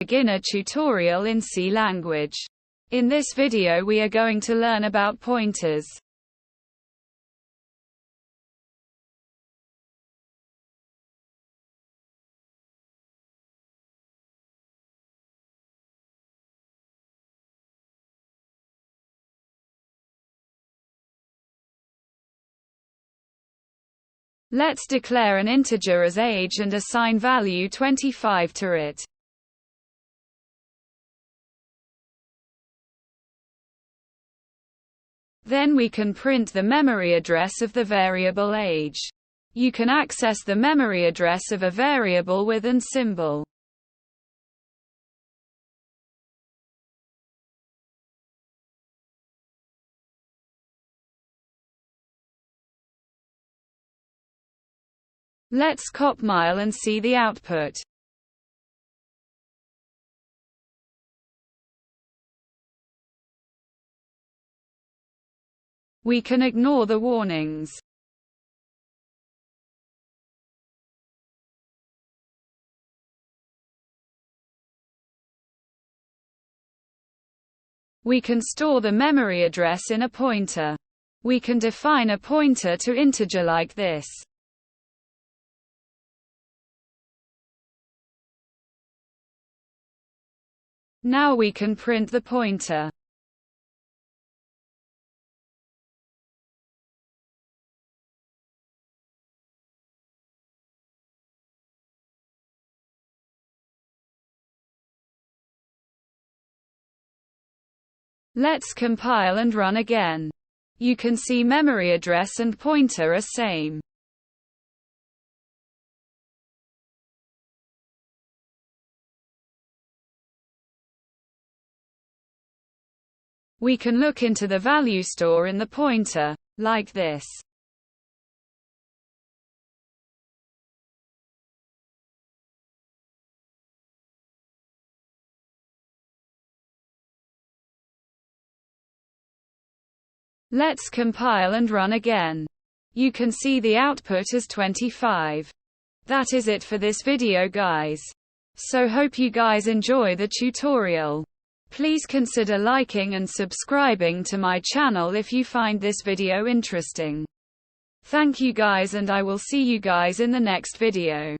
beginner tutorial in C language. In this video we are going to learn about pointers. Let's declare an integer as age and assign value 25 to it. Then we can print the memory address of the variable age. You can access the memory address of a variable with an symbol. Let's compile and see the output. We can ignore the warnings. We can store the memory address in a pointer. We can define a pointer to integer like this. Now we can print the pointer. Let's compile and run again. You can see memory address and pointer are same. We can look into the value store in the pointer, like this. Let's compile and run again. You can see the output as 25. That is it for this video, guys. So hope you guys enjoy the tutorial. Please consider liking and subscribing to my channel if you find this video interesting. Thank you guys, and I will see you guys in the next video.